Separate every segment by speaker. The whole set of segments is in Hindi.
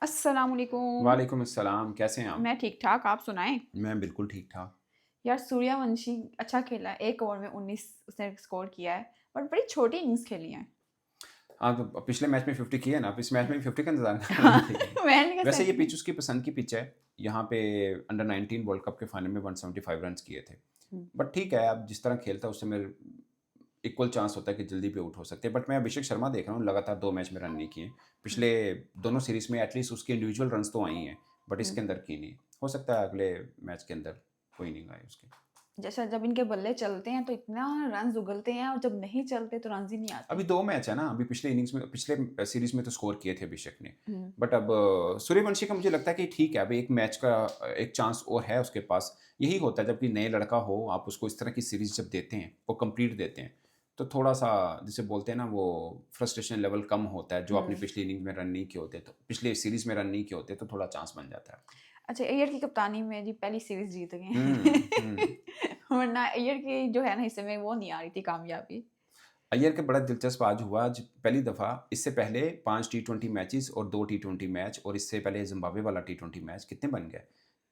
Speaker 1: अस्सलाम वालेकुम।
Speaker 2: वालेकुम अस्सलाम, कैसे हैं आप?
Speaker 1: मैं ठीक-ठाक, आप सुनाएँ?
Speaker 2: मैं बिल्कुल ठीक-ठाक।
Speaker 1: यार सूर्यवंशी अच्छा खेला है, 1 ओवर में 19 उसने स्कोर किया है, बट बड़ी छोटी इनिंग्स खेली है।
Speaker 2: हाँ, तो पिछले मैच में 50 किए ना, अब इस मैच में भी 50 का इंतज़ार कर रहे थे कि
Speaker 1: मैंने कैसे
Speaker 2: वैसे ये पिच उसकी पसंद की पिच है। यहाँ पे अंडर 19 वर्ल्ड कप के फाइनल में 175 रन्स किए थे।
Speaker 1: हुँ,
Speaker 2: बट ठीक है, अब जिस तरह खेलता है उससे मेरे इक्वल चांस होता है कि जल्दी भी आउट हो सकते हैं। बट मैं अभिषेक शर्मा देख रहा हूँ, लगातार 2 मैच में रन नहीं किए।
Speaker 1: हुँ,
Speaker 2: पिछले दोनों सीरीज़ में एटलीस्ट उसकी इंडिविजुअल रन्स तो आई हैं, बट
Speaker 1: हुँ।
Speaker 2: इसके अंदर की नहीं। हो सकता है अगले मैच के अंदर कोई इनिंग आए उसकी।
Speaker 1: जैसे जब इनके बल्ले चलते हैं तो इतना रन्स उगलते हैं और जब नहीं चलते तो रन्स ही नहीं आते।
Speaker 2: अभी 2 मैच है ना, अभी पिछले इनिंग्स में पिछले सीरीज़ में तो स्कोर किए थे अभिषेक ने।
Speaker 1: हुँ,
Speaker 2: बट अब सूर्यवंशी का मुझे लगता है कि ठीक है, अभी एक मैच का एक चांस और है उसके पास। यही होता है जब कोई नए लड़का हो, आप उसको इस तरह की सीरीज़ जब देते हैं, वो कंप्लीट देते हैं, तो थोड़ा-सा जिसे बोलते हैं ना वो फ्रस्ट्रेशन लेवल कम होता है, जो आपने
Speaker 1: हुँ।
Speaker 2: पिछली इनिंग में रन नहीं किए होते, तो पिछले सीरीज़ में रन नहीं किए होते, तो थोड़ा चांस बन जाता है आपका।
Speaker 1: अच्छा अय्यर की कप्तानी में जी पहली सीरीज़ जीत गए
Speaker 2: हुँ,
Speaker 1: हैं।
Speaker 2: हुँ।
Speaker 1: वरना अय्यर की जो है ना हिस्से में वो नहीं आ रही थी कामयाबी।
Speaker 2: अय्यर का बड़ा दिलचस्प आज हुआ, आज पहली दफ़ा इससे पहले 5 टी20 मैचेस और 2 टी20 मैच और इससे पहले ज़िम्बाब्वे वाला टी20 मैच कितने बन गए?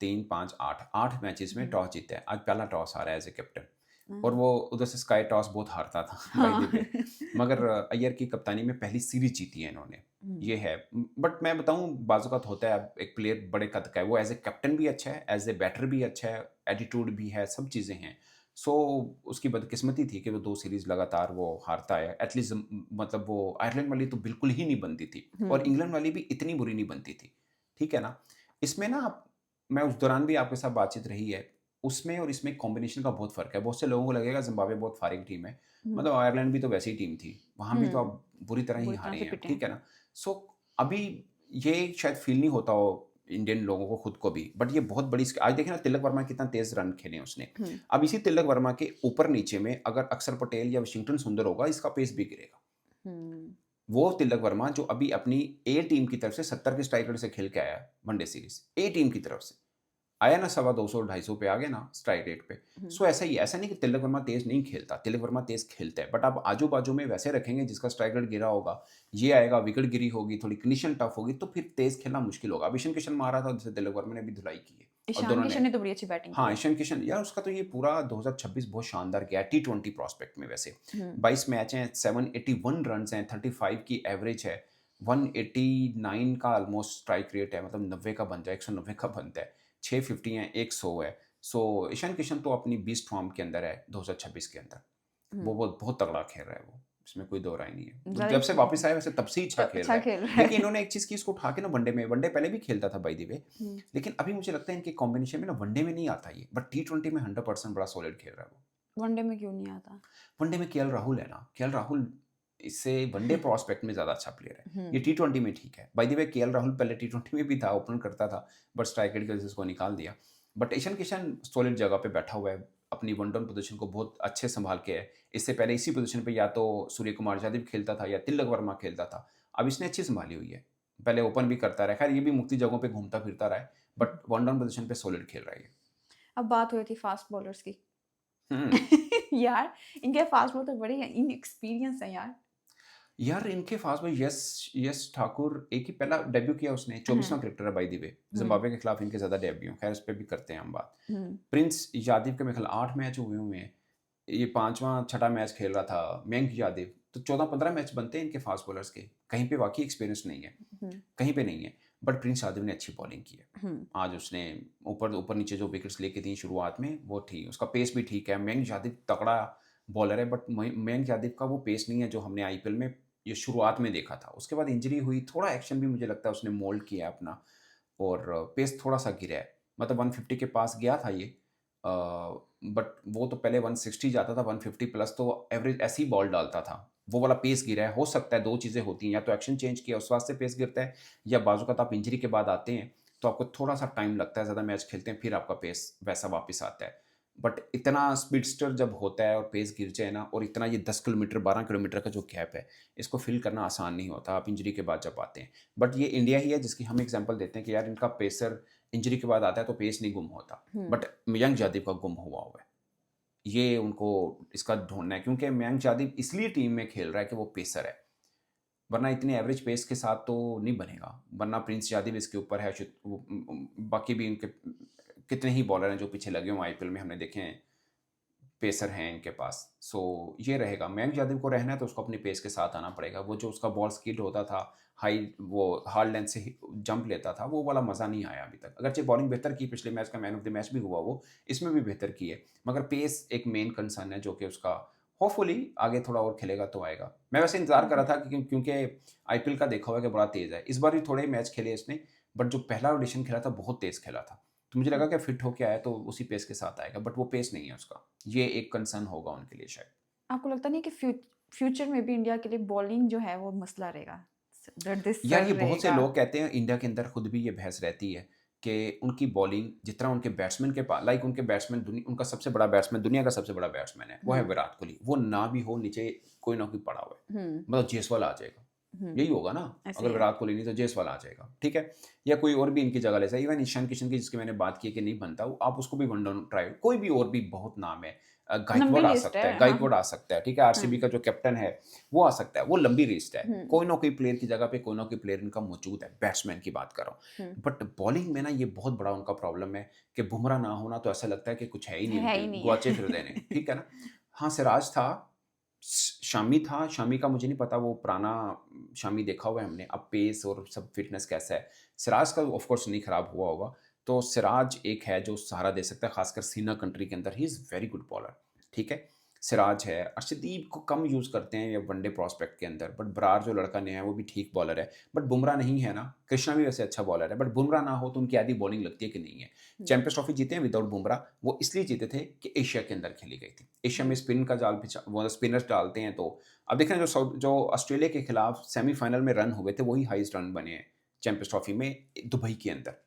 Speaker 2: 3, 5, 8, 8 मैचेस में
Speaker 1: हुँ,
Speaker 2: टॉस जीता है। आज पहला टॉस हारा है एज़ अ कैप्टन और
Speaker 1: हुँ।
Speaker 2: वो उधर से स्काई टॉस बहुत हारता था बाय
Speaker 1: हाँ।
Speaker 2: The way. मगर अय्यर की कप्तानी में पहली सीरीज़ जीती है इन्होंने,
Speaker 1: हुँ,
Speaker 2: ये है। बट मैं बताऊँ बाज़-औक़ात होता है अब एक प्लेयर बड़े कद का है, वो एज़ अ कैप्टन भी अच्छा है, एज़ अ बैटर भी अच्छा है, एटीट्यूड भी है, सब चीज़ें हैं। सो उसकी बदकिस्मती थी कि वो 2 सीरीज़ लगातार वो हारता है। एटलीस्ट मतलब वो आयरलैंड वाली तो बिल्कुल ही नहीं बनती थी और
Speaker 1: हुँ।
Speaker 2: इंग्लैंड वाली भी इतनी बुरी नहीं बनती थी। ठीक है ना? इसमें ना मैं उस दौरान भी आपके साथ बातचीत रही है। उसमें और इसमें कॉम्बिनेशन का बहुत फ़र्क है। बहुत से लोगों को लगेगा ज़िम्बाब्वे बहुत फारिग टीम है।
Speaker 1: हुँ,
Speaker 2: मतलब आयरलैंड भी तो वैसी ही टीम थी। वहाँ भी तो
Speaker 1: हुँ,
Speaker 2: आप बुरी तरह ही
Speaker 1: बुरी तरह
Speaker 2: हारे
Speaker 1: से
Speaker 2: हैं।
Speaker 1: पिटे हैं।
Speaker 2: ठीक है ना? सो अभी ये शायद फ़ील नहीं होता हो इंडियन लोगों को खुद को भी। बट ये बहुत बड़ी आज देखिए ना तिलक वर्मा कितना तेज़ रन खेले उसने।
Speaker 1: हुँ,
Speaker 2: अब इसी तिलक वर्मा के ऊपर-नीचे में अगर अक्षर पटेल या वाशिंगटन सुंदर होगा, इसका पेस भी गिरेगा।
Speaker 1: हुँ।
Speaker 2: वो तिलक वर्मा जो अभी अपनी ए टीम की तरफ से 70 के स्ट्राइक रेट से खेल के आया है वनडे सीरीज़, ए टीम की तरफ से। आया ना सवा 200 250 पे आ गए ना स्ट्राइक रेट पे।
Speaker 1: हुँ,
Speaker 2: सो ऐसा ही है, ऐसा नहीं कि तिलक वर्मा तेज़ नहीं खेलता, तिलक वर्मा तेज़ खेलता है, बट आप आजू-बाजू में वैसे रखेंगे जिसका स्ट्राइक रेट गिरा होगा, ये आएगा, विकेट गिरी होगी, थोड़ी कंडीशन टफ होगी, तो फिर तेज़ खेलना मुश्किल होगा। अब ईशान किशन मारा था, जैसे तिलक वर्मा ने भी धुलाई की है और
Speaker 1: ईशान
Speaker 2: दोनों ने
Speaker 1: किशन ने तो बड़ी अच्छी बैटिंग की
Speaker 2: हाँ,
Speaker 1: है।
Speaker 2: ईशान किशन यार उसका तो ये पूरा 2026 बहुत शानदार गया टी20 प्रॉस्पेक्ट में वैसे।
Speaker 1: हुँ,
Speaker 2: 22 मैच हैं, 781 रन्स हैं, 35 की एवरेज है, 189 का ऑलमोस्ट स्ट्राइक रेट है, मतलब 90 का बनता है, 190 का बनता है, 650 हैं, 100 है। सो ईशान किशन तो अपनी बीस्ट फॉर्म के अंदर है 2026 के अंदर।
Speaker 1: हुँ,
Speaker 2: वो बहुत बहुत तगड़ा खेल रहा है वो, इसमें कोई दो राय नहीं है। वो
Speaker 1: ज़्यादा
Speaker 2: जब
Speaker 1: ही
Speaker 2: से
Speaker 1: खेल रहे
Speaker 2: वापस
Speaker 1: हैं।
Speaker 2: आया वैसे तब से ही अच्छा
Speaker 1: तब
Speaker 2: खेल
Speaker 1: अच्छा
Speaker 2: रहा है।
Speaker 1: खेल रहा
Speaker 2: देखिए
Speaker 1: है।
Speaker 2: इन्होंने एक चीज़ की इसको उठा के ना वनडे पहले भी खेलता था बाय द वे,
Speaker 1: हुँ,
Speaker 2: लेकिन अभी मुझे लगता है इनके कॉम्बिनेशन में ना वनडे में नहीं आता ये, बट टी20 में 100% बड़ा सॉलिड खेल रहा है वो।
Speaker 1: वनडे में क्यों नहीं आता?
Speaker 2: वनडे में केएल राहुल है ना, केएल राहुल इससे वनडे प्रोस्पेक्ट में ज़्यादा अच्छा प्लेयर है। ये
Speaker 1: हुँ,
Speaker 2: टी20 में ठीक है। By the way KL Rahul पहले टी20 में भी था, ओपन करता था, बट स्ट्राइक रेट की वजह से उसको निकाल दिया। बट ईशान किशन सॉलिड जगह पे बैठा हुआ है, अपनी वन डाउन पोज़ीशन को बहुत अच्छे सँभाल के है। इससे पहले इसी पोज़ीशन पे या तो सूर्य कुमार यादव खेलता था या तिलक वर्मा खेलता था। अब इसने अच्छी सँभाली हुई है। पहले ओपन भी करता रहा, खैर ये भी मुक्ति जगहों पे घूमता-फिरता रहा है,
Speaker 1: हुँ।
Speaker 2: बट वन डाउन पोज़ीशन पे सॉलिड खेल रहा है ये।
Speaker 1: अब बात हो रही थी फास्ट बॉलर्स की।
Speaker 2: हुँ।
Speaker 1: यार, इनके फास्ट बॉलर तो बड़े इनएक्सपीरियंस हैं यार।
Speaker 2: यार इनके पास में यश यश ठाकुर एक ही पहला डेब्यू किया उसने,
Speaker 1: हाँ,
Speaker 2: 24वां क्रिकेटर है by the way.
Speaker 1: Hmm,
Speaker 2: Zimbabwe के खिलाफ इनके ज़्यादा डेब्यू हैं, खैर उस पे भी करते हैं हम बात।
Speaker 1: हुँ,
Speaker 2: प्रिंस यादव के मेरे ख़्याल 8 मैच हुए हैं। ये 5वां छठा मैच खेल रहा था मयंक यादव। तो 14-15 मैच बनते हैं इनके फास्ट बॉलर्स के। कहीं पे वाक़ई एक्सपीरियंस नहीं है,
Speaker 1: हुँ,
Speaker 2: कहीं पे नहीं है। बट प्रिंस यादव ने अच्छी बॉलिंग की है।
Speaker 1: हुँ,
Speaker 2: आज उसने ऊपर-नीचे जो विकेट्स लेके दी शुरुआत में वो थी। उसका पेस भी ठीक है। मयंक यादव तगड़ा बॉलर है, बट मयंक यादव का वो पेस नहीं है जो हमने आईपीएल में ये शुरुआत में देखा था। उसके बाद इंजरी हुई, थोड़ा एक्शन भी मुझे लगता है उसने मोल्ड किया है अपना और पेस थोड़ा-सा गिरा है। मतलब 150 के पास गया था ये, बट वो तो पहले 160 जाता था, 150 प्लस तो एवरेज ऐसे ही बॉल डालता था। वो वाला पेस गिरा है। हो सकता है 2 चीज़ें होती हैं, या तो एक्शन चेंज किया उस वास्ते पेस गिरता है, या बाज़-औक़ात आप इंजरी के बाद आते हैं, तो आपको थोड़ा-सा टाइम लगता है, ज़्यादा मैच खेलते हैं, फिर आपका पेस वैसा वापस आता है। बट इतना स्पीडस्टर जब होता है और पेस गिर जाए ना, और इतना ये 10 किलोमीटर, 12 किलोमीटर का जो गैप है, इसको फ़िल करना आसान नहीं होता, आप इंजरी के बाद जब आते हैं। बट ये इंडिया ही है जिसकी हम एग्ज़ाम्पल देते हैं कि यार इनका पेसर इंजरी के बाद आता है तो पेस नहीं गुम होता।
Speaker 1: हुँ,
Speaker 2: बट मयंक यादव का गुम हुआ है। ये उनको इसका ढूँढना है, क्योंकि मयंक यादव इसलिए टीम में खेल रहा है कि वो पेसर है। वरना इतने एवरेज पेस के साथ तो नहीं बनेगा। वरना प्रिंस यादव इसके ऊपर है, बाकी भी इनके कितने ही बॉलर हैं जो पीछे लगे हुए आईपीएल में, हमने देखे हैं, पेसर हैं इनके पास। सो ये रहेगा, मयंक यादव को रहना है तो उसको अपनी पेस के साथ आना पड़ेगा। वो जो उसका बॉल स्किड होता था, हाई वो हार्ड लेंथ से जंप लेता था, वो वाला मज़ा नहीं आया अभी तक। अगरचे बॉलिंग बेहतर की, पिछले मैच का मैन ऑफ द मैच भी हुआ वो, इसमें भी बेहतर की है, मगर पेस एक मेन कंसर्न है जो कि उसका होपफुली आगे थोड़ा और खेलेगा तो आएगा। मैं वैसे इंतजार कर रहा था कि क्योंकि आईपीएल का देखा हुआ है कि बड़ा तेज़ है, इस बार भी थोड़े मैच खेले इसने, बट जो पहला ऑडिशन खेला था बहुत तेज़ खेला था, तो मुझे लगा कि फिट होके आया तो उसी पेस के साथ आएगा, बट वो पेस नहीं है उसका। ये एक कंसर्न होगा उनके लिए शायद।
Speaker 1: आपको लगता नहीं कि फ्यूचर में भी इंडिया के लिए बॉलिंग जो है वो मसला रहेगा, दर्दिश
Speaker 2: यार
Speaker 1: सर
Speaker 2: ये बहुत से
Speaker 1: रहेगा?
Speaker 2: लोग कहते हैं, इंडिया के अंदर खुद भी ये बहस रहती है कि उनकी बॉलिंग जितना उनके बैट्समैन के पास, लाइक उनके बैट्समैन, उनका सबसे बड़ा बैट्समैन, दुनिया का सबसे बड़ा बैट्समैन है, वो है विराट कोहली, वो ना भी हो नीचे कोई ना कोई पड़ा हुआ है, मतलब जेसवाल आ जाएगा, यही होगा ना,
Speaker 1: ऐसे
Speaker 2: अगर
Speaker 1: ही है।
Speaker 2: विराट कोहली नहीं तो जेसवाल आ जाएगा, ठीक है, या कोई और भी इनकी जगह ले सकता है। इवन ईशान किशन की जिसकी मैंने बात की कि नहीं बनता, आप उसको भी वन डाउन ट्राई, कोई भी और भी बहुत नाम है,
Speaker 1: लंबी
Speaker 2: गायकवाड़ आ
Speaker 1: लिस्ट
Speaker 2: सकता
Speaker 1: है,
Speaker 2: है,
Speaker 1: हाँ
Speaker 2: गायकवाड़
Speaker 1: हाँ।
Speaker 2: आ सकता है, ठीक है, आरसीबी का जो कैप्टन है वो आ सकता है, वो लंबी लिस्ट है, कोई ना कोई प्लेयर की जगह पे कोई ना कोई प्लेयर इनका मौजूद है, बैट्समैन की बात कर रहा हूँ। बट बॉलिंग में ना ये बहुत बड़ा उनका प्रॉब्लम है कि बुमराह ना होना तो ऐसा लगता है कि कुछ है ही नहीं
Speaker 1: है
Speaker 2: उनके,
Speaker 1: ही नहीं
Speaker 2: गुआचे
Speaker 1: है।
Speaker 2: फिर देने, ठीक है ना। हाँ, सिराज था, शामी था, शामी का मुझे नहीं पता, वो पुराना शामी देखा हुआ है हमने, अब पेस और सब फिटनेस कैसा है। सिराज का ऑफ कोर्स नहीं खराब हुआ होगा, तो सिराज एक है जो सहारा दे सकता है, खासकर सीना कंट्री के अंदर, he is very good bowler, ठीक है। सिराज है, अर्शदीप को कम यूज़ करते हैं या वनडे प्रॉस्पेक्ट के अंदर, बट बरार जो लड़का नया है वो भी ठीक बॉलर है, बट बुमराह नहीं है ना, कृष्णा भी वैसे अच्छा बॉलर है, बट बुमराह ना हो तो उनकी आधी बॉलिंग लगती है कि नहीं है। चैंपियंस ट्रॉफी जीते हैं विदाउट बुमराह, वो इसलिए जीते थे कि एशिया के अंदर खेली गई थी, एशिया में स्पिन का जाल बिछा, वो स्पिनर्स डालते हैं, तो अब देख रहे हैं जो ऑस्ट्रेलिया के खिलाफ सेमीफाइनल में रन हुए थे वही हाईएस्ट रन बने हैं चैंपियंस ट्रॉफी में दुबई के अंदर,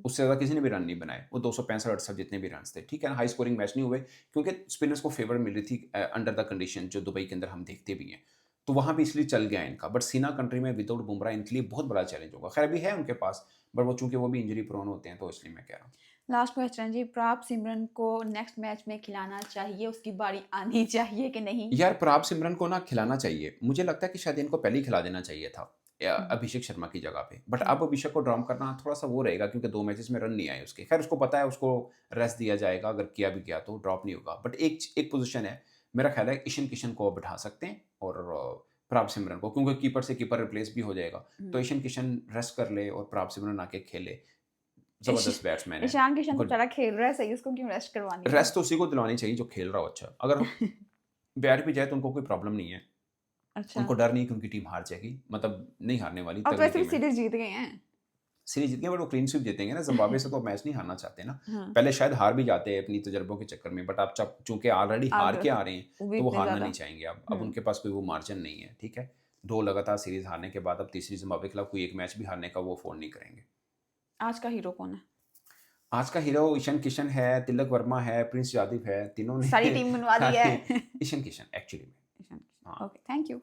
Speaker 2: उससे ज़्यादा किसी ने भी रन नहीं बनाए, वो 265-68 जितने भी रन थे, ठीक है ना, हाई स्कोरिंग मैच नहीं हुए क्योंकि स्पिनर्स को फेवर मिल रही थी अंडर द कंडीशन जो दुबई के अंदर हम देखते भी हैं, तो वहाँ भी इसलिए चल गया इनका। बट सीना कंट्री में विदाउट बुमराह इनके लिए बहुत बड़ा चैलेंज होगा, खैर अभी है उनके पास, बट वो चूंकि वो भी इंजरी प्रोन होते हैं तो इसलिए मैं कह रहा हूँ।
Speaker 1: लास्ट क्वेश्चन जी, प्राप सिमरन को नेक्स्ट मैच में खिलाना चाहिए, उसकी बारी आनी चाहिए कि नहीं?
Speaker 2: यार प्रताप सिमरन को ना खिलाना चाहिए, मुझे लगता है कि शायद इनको पहले ही खिला देना चाहिए था अभिषेक शर्मा की जगह पे, बट अब अभिषेक को ड्रॉप करना थोड़ा सा वो रहेगा क्योंकि 2 मैचेस में रन नहीं आए उसके, खैर उसको पता है उसको रेस्ट दिया जाएगा, अगर किया भी गया तो ड्रॉप नहीं होगा, बट एक एक पोजीशन है, मेरा ख्याल है ईशान किशन को बिठा सकते हैं और प्रताप सिमरन को, क्योंकि कीपर से कीपर रिप्लेस भी हो जाएगा, तो ईशान किशन रेस्ट कर ले और प्रताप सिमरन आके खेले, जबरदस्त बैट्समैन है,
Speaker 1: ईशान किशन तो
Speaker 2: गुड।
Speaker 1: चला खेल रहा है सही, उसको क्यों रेस्ट करवानी है?
Speaker 2: रेस्ट तो उसी को दिलवानी चाहिए जो खेल रहा हो अच्छा, अगर बैठ भी जाए तो उनको कोई प्रॉब्लम नहीं है,
Speaker 1: अच्छा,
Speaker 2: उनको डर नहीं कि उनकी टीम हार जाएगी, मतलब नहीं हारने वाली,
Speaker 1: अब तो
Speaker 2: तगड़ी
Speaker 1: वैसे भी
Speaker 2: टीम है।
Speaker 1: सीरीज जीत गए हैं।
Speaker 2: सीरीज जीत गए बट वो क्लीन स्वीप जीतेंगे ना, जिम्बाब्वे से तो मैच नहीं हारना चाहते ना,
Speaker 1: हाँ,
Speaker 2: पहले शायद हार भी जाते हैं अपनी तजुर्बों के चक्कर में, बट अब चूंकि ऑलरेडी
Speaker 1: आ
Speaker 2: हार
Speaker 1: गए
Speaker 2: के
Speaker 1: तो
Speaker 2: आ रहे हैं
Speaker 1: वो भी
Speaker 2: तो वो
Speaker 1: इतने
Speaker 2: हारना
Speaker 1: ज्यादा।
Speaker 2: नहीं चाहेंगे, अब उनके पास कोई वो मार्जिन नहीं है, ठीक है, 2 लगातार सीरीज हारने के बाद अब तीसरी जिम्बाब्वे के खिलाफ कोई एक मैच भी हारने का वो अफोर्ड नहीं करेंगे।
Speaker 1: आज का हीरो कौन है?
Speaker 2: आज का हीरो ईशान किशन है, तिलक वर्मा है, प्रिंस यादव है, तीनों ने
Speaker 1: सारी टीम बनवा दी है।
Speaker 2: ईशान किशन एक्चुअली में।
Speaker 1: ईशान किशन,
Speaker 2: हाँ।
Speaker 1: Okay, thank you.